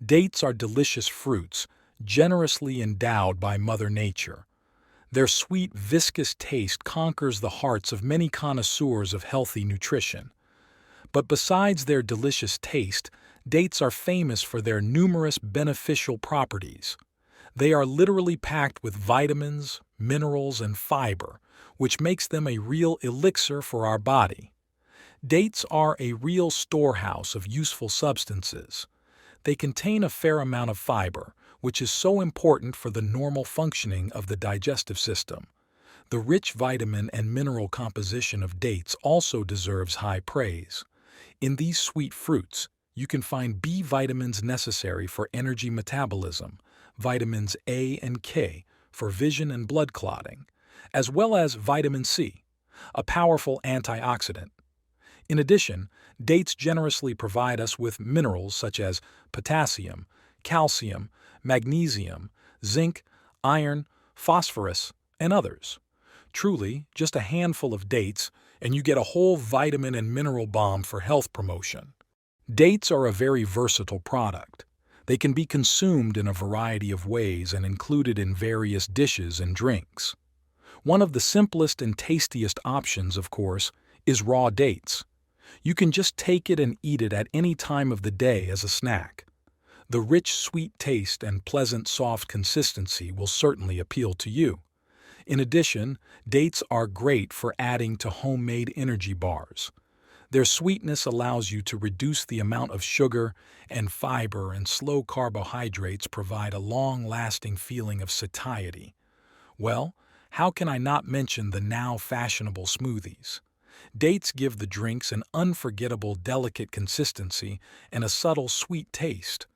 Dates are delicious fruits, generously endowed by Mother Nature. Their sweet, viscous taste conquers the hearts of many connoisseurs of healthy nutrition. But besides their delicious taste, dates are famous for their numerous beneficial properties. They are literally packed with vitamins, minerals, and fiber, which makes them a real elixir for our body. Dates are a real storehouse of useful substances. They contain a fair amount of fiber, which is so important for the normal functioning of the digestive system. The rich vitamin and mineral composition of dates also deserves high praise. In these sweet fruits, you can find B vitamins necessary for energy metabolism, vitamins A and K for vision and blood clotting, as well as vitamin C, a powerful antioxidant. In addition, dates generously provide us with minerals such as potassium, calcium, magnesium, zinc, iron, phosphorus, and others. Truly, just a handful of dates, and you get a whole vitamin and mineral bomb for health promotion. Dates are a very versatile product. They can be consumed in a variety of ways and included in various dishes and drinks. One of the simplest and tastiest options, of course, is raw dates. You can just take it and eat it at any time of the day as a snack. The rich, sweet taste and pleasant, soft consistency will certainly appeal to you. In addition, dates are great for adding to homemade energy bars. Their sweetness allows you to reduce the amount of sugar, and fiber and slow carbohydrates provide a long-lasting feeling of satiety. Well, how can I not mention the now fashionable smoothies? Dates give the drinks an unforgettable, delicate consistency and a subtle, sweet taste.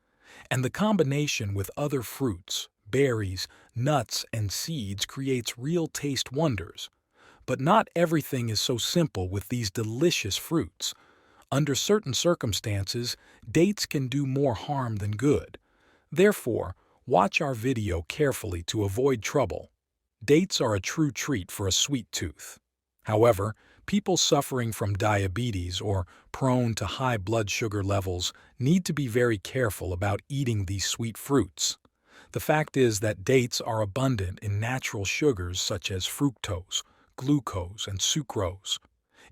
And the combination with other fruits, berries, nuts, and seeds creates real taste wonders. But not everything is so simple with these delicious fruits. Under certain circumstances, dates can do more harm than good. Therefore, watch our video carefully to avoid trouble. Dates are a true treat for a sweet tooth. However, people suffering from diabetes or prone to high blood sugar levels need to be very careful about eating these sweet fruits. The fact is that dates are abundant in natural sugars such as fructose, glucose, and sucrose.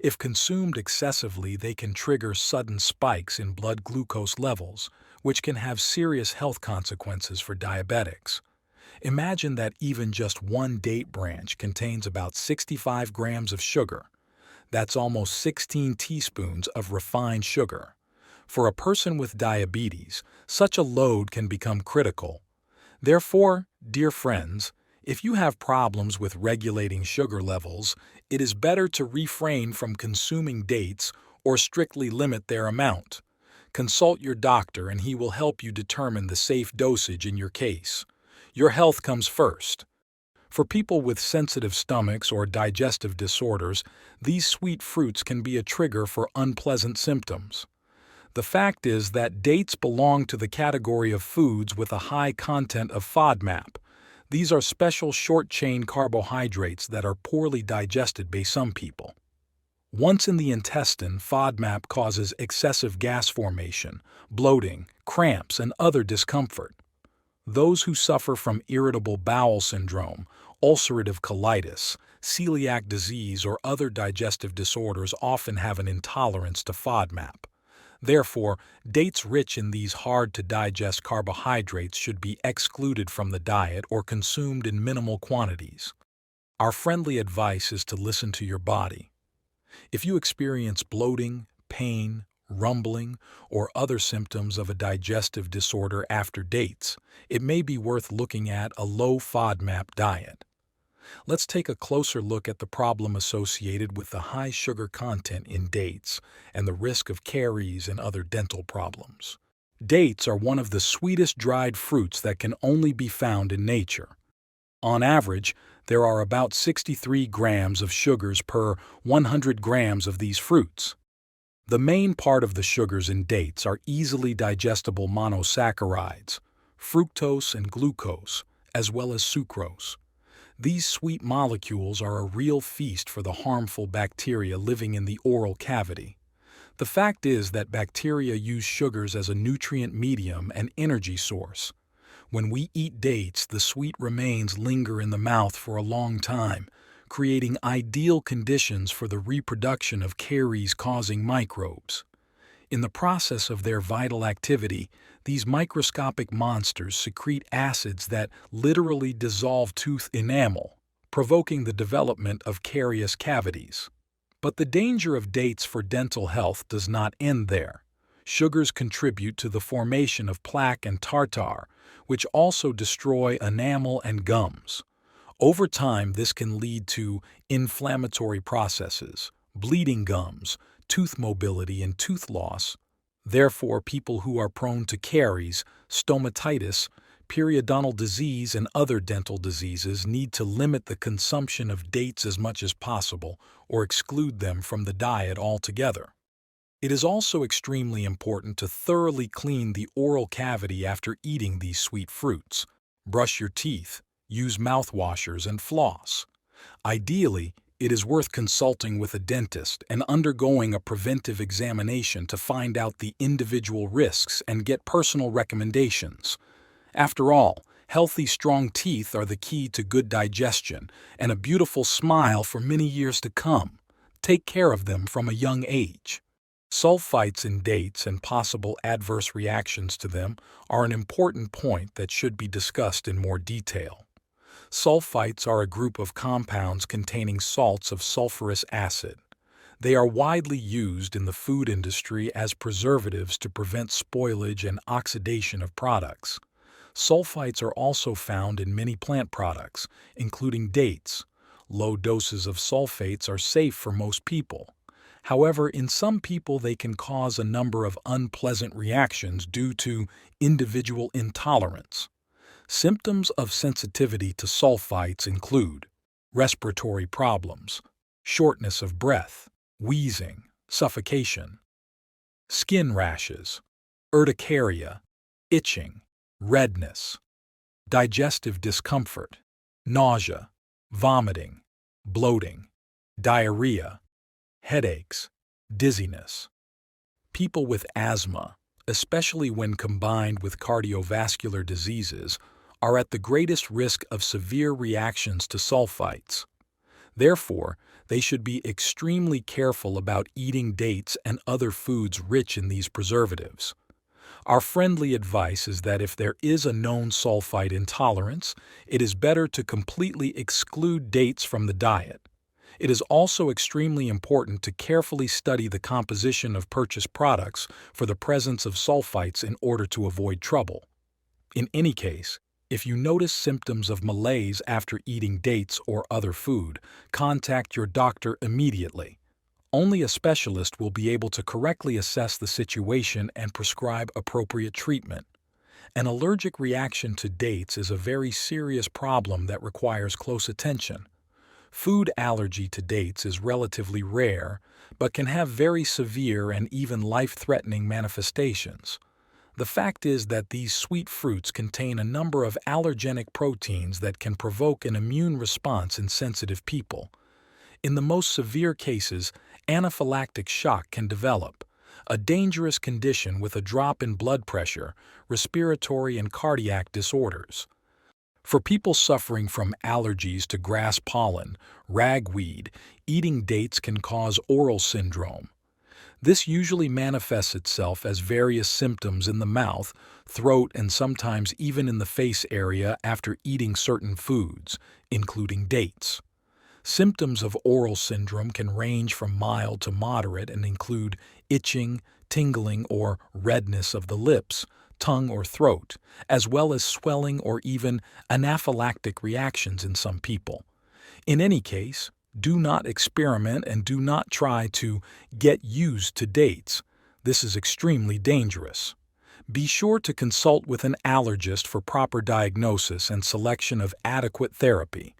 If consumed excessively, they can trigger sudden spikes in blood glucose levels, which can have serious health consequences for diabetics. Imagine that even just one date branch contains about 65 grams of sugar. That's almost 16 teaspoons of refined sugar. For a person with diabetes, such a load can become critical. Therefore, dear friends, if you have problems with regulating sugar levels, it is better to refrain from consuming dates or strictly limit their amount. Consult your doctor and he will help you determine the safe dosage in your case. Your health comes first. For people with sensitive stomachs or digestive disorders, these sweet fruits can be a trigger for unpleasant symptoms. The fact is that dates belong to the category of foods with a high content of FODMAP. These are special short-chain carbohydrates that are poorly digested by some people. Once in the intestine, FODMAP causes excessive gas formation, bloating, cramps, and other discomfort. Those who suffer from irritable bowel syndrome, ulcerative colitis, celiac disease, or other digestive disorders often have an intolerance to FODMAP. Therefore, dates rich in these hard-to-digest carbohydrates should be excluded from the diet or consumed in minimal quantities. Our friendly advice is to listen to your body. If you experience bloating, pain, rumbling, or other symptoms of a digestive disorder after dates, it may be worth looking at a low FODMAP diet. Let's take a closer look at the problem associated with the high sugar content in dates and the risk of caries and other dental problems. Dates are one of the sweetest dried fruits that can only be found in nature. On average, there are about 63 grams of sugars per 100 grams of these fruits. The main part of the sugars in dates are easily digestible monosaccharides, fructose and glucose, as well as sucrose. These sweet molecules are a real feast for the harmful bacteria living in the oral cavity. The fact is that bacteria use sugars as a nutrient medium and energy source. When we eat dates, the sweet remains linger in the mouth for a long time, creating ideal conditions for the reproduction of caries-causing microbes. In the process of their vital activity, these microscopic monsters secrete acids that literally dissolve tooth enamel, provoking the development of carious cavities. But the danger of dates for dental health does not end there. Sugars contribute to the formation of plaque and tartar, which also destroy enamel and gums. Over time, this can lead to inflammatory processes, bleeding gums, tooth mobility, and tooth loss. Therefore, people who are prone to caries, stomatitis, periodontal disease, and other dental diseases need to limit the consumption of dates as much as possible or exclude them from the diet altogether. It is also extremely important to thoroughly clean the oral cavity after eating these sweet fruits. Brush your teeth, use mouthwashers, and floss. Ideally, it is worth consulting with a dentist and undergoing a preventive examination to find out the individual risks and get personal recommendations. After all, healthy, strong teeth are the key to good digestion and a beautiful smile for many years to come. Take care of them from a young age. Sulfites in dates and possible adverse reactions to them are an important point that should be discussed in more detail. Sulfites are a group of compounds containing salts of sulfurous acid. They are widely used in the food industry as preservatives to prevent spoilage and oxidation of products. Sulfites are also found in many plant products, including dates. Low doses of sulfates are safe for most people. However, in some people they can cause a number of unpleasant reactions due to individual intolerance. Symptoms of sensitivity to sulfites include respiratory problems, shortness of breath, wheezing, suffocation, skin rashes, urticaria, itching, redness, digestive discomfort, nausea, vomiting, bloating, diarrhea, headaches, dizziness. People with asthma, especially when combined with cardiovascular diseases, are at the greatest risk of severe reactions to sulfites. Therefore, they should be extremely careful about eating dates and other foods rich in these preservatives. Our friendly advice is that if there is a known sulfite intolerance, it is better to completely exclude dates from the diet. It is also extremely important to carefully study the composition of purchased products for the presence of sulfites in order to avoid trouble. In any case, if you notice symptoms of malaise after eating dates or other food, contact your doctor immediately. Only a specialist will be able to correctly assess the situation and prescribe appropriate treatment. An allergic reaction to dates is a very serious problem that requires close attention. Food allergy to dates is relatively rare, but can have very severe and even life-threatening manifestations. The fact is that these sweet fruits contain a number of allergenic proteins that can provoke an immune response in sensitive people. In the most severe cases, anaphylactic shock can develop, a dangerous condition with a drop in blood pressure, respiratory and cardiac disorders. For people suffering from allergies to grass pollen, ragweed, eating dates can cause oral syndrome. This usually manifests itself as various symptoms in the mouth, throat, and sometimes even in the face area after eating certain foods, including dates. Symptoms of oral syndrome can range from mild to moderate and include itching, tingling, or redness of the lips, tongue, or throat, as well as swelling or even anaphylactic reactions in some people. In any case, do not experiment and do not try to get used to dates. This is extremely dangerous. Be sure to consult with an allergist for proper diagnosis and selection of adequate therapy.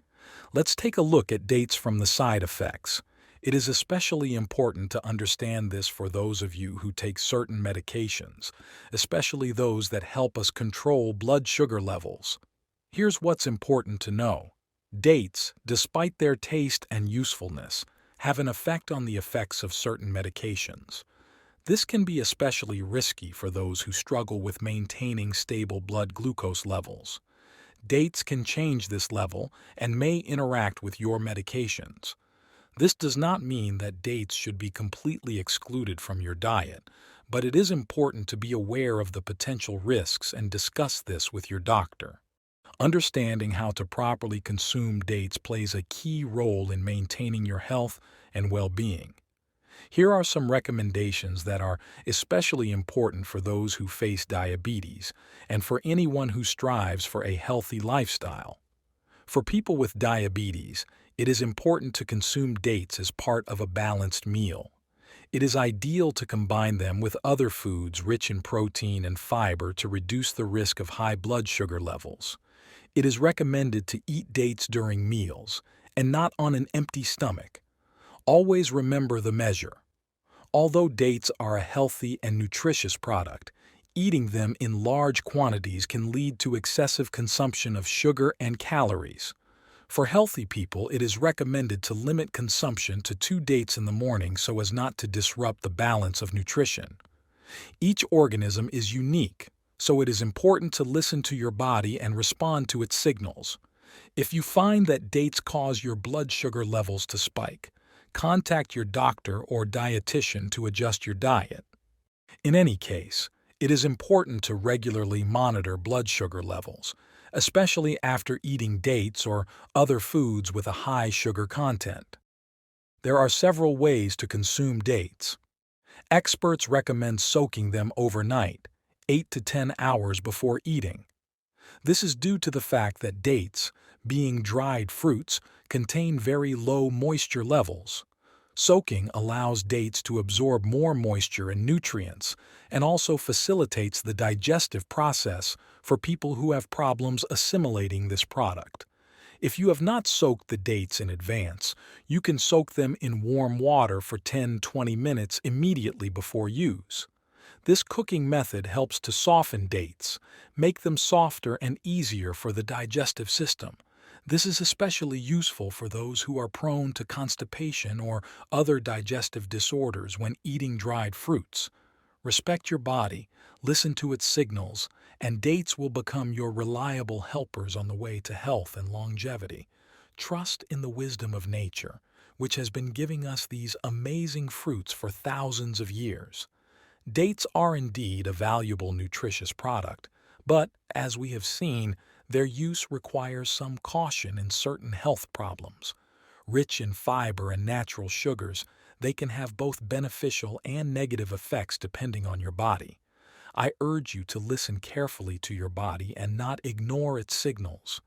Let's take a look at dates from the side effects. It is especially important to understand this for those of you who take certain medications, especially those that help us control blood sugar levels. Here's what's important to know. Dates, despite their taste and usefulness, have an effect on the effects of certain medications. This can be especially risky for those who struggle with maintaining stable blood glucose levels. Dates can change this level and may interact with your medications. This does not mean that dates should be completely excluded from your diet, but it is important to be aware of the potential risks and discuss this with your doctor. Understanding how to properly consume dates plays a key role in maintaining your health and well-being. Here are some recommendations that are especially important for those who face diabetes and for anyone who strives for a healthy lifestyle. For people with diabetes, it is important to consume dates as part of a balanced meal. It is ideal to combine them with other foods rich in protein and fiber to reduce the risk of high blood sugar levels. It is recommended to eat dates during meals and not on an empty stomach. Always remember the measure. Although dates are a healthy and nutritious product, eating them in large quantities can lead to excessive consumption of sugar and calories. For healthy people, it is recommended to limit consumption to 2 dates in the morning so as not to disrupt the balance of nutrition. Each organism is unique, so it is important to listen to your body and respond to its signals. If you find that dates cause your blood sugar levels to spike, contact your doctor or dietitian to adjust your diet. In any case, it is important to regularly monitor blood sugar levels, especially after eating dates or other foods with a high sugar content. There are several ways to consume dates. Experts recommend soaking them overnight, 8 to 10 hours before eating. This is due to the fact that dates, being dried fruits, contain very low moisture levels. Soaking allows dates to absorb more moisture and nutrients and also facilitates the digestive process for people who have problems assimilating this product. If you have not soaked the dates in advance, you can soak them in warm water for 10-20 minutes immediately before use. This cooking method helps to soften dates, make them softer and easier for the digestive system. This is especially useful for those who are prone to constipation or other digestive disorders when eating dried fruits. Respect your body, listen to its signals, and dates will become your reliable helpers on the way to health and longevity. Trust in the wisdom of nature, which has been giving us these amazing fruits for thousands of years. Dates are indeed a valuable nutritious product, but, as we have seen, their use requires some caution in certain health problems. Rich in fiber and natural sugars, they can have both beneficial and negative effects depending on your body. I urge you to listen carefully to your body and not ignore its signals.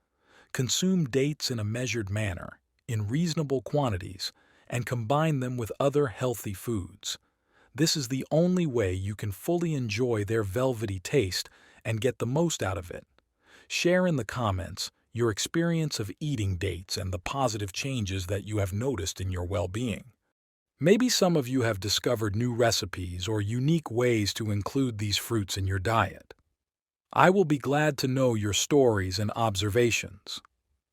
Consume dates in a measured manner, in reasonable quantities, and combine them with other healthy foods. This is the only way you can fully enjoy their velvety taste and get the most out of it. Share in the comments your experience of eating dates and the positive changes that you have noticed in your well-being. Maybe some of you have discovered new recipes or unique ways to include these fruits in your diet. I will be glad to know your stories and observations.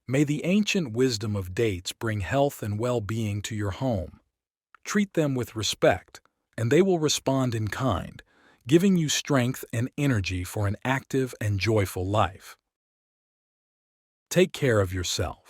May the ancient wisdom of dates bring health and well-being to your home. Treat them with respect, and they will respond in kind, giving you strength and energy for an active and joyful life. Take care of yourself.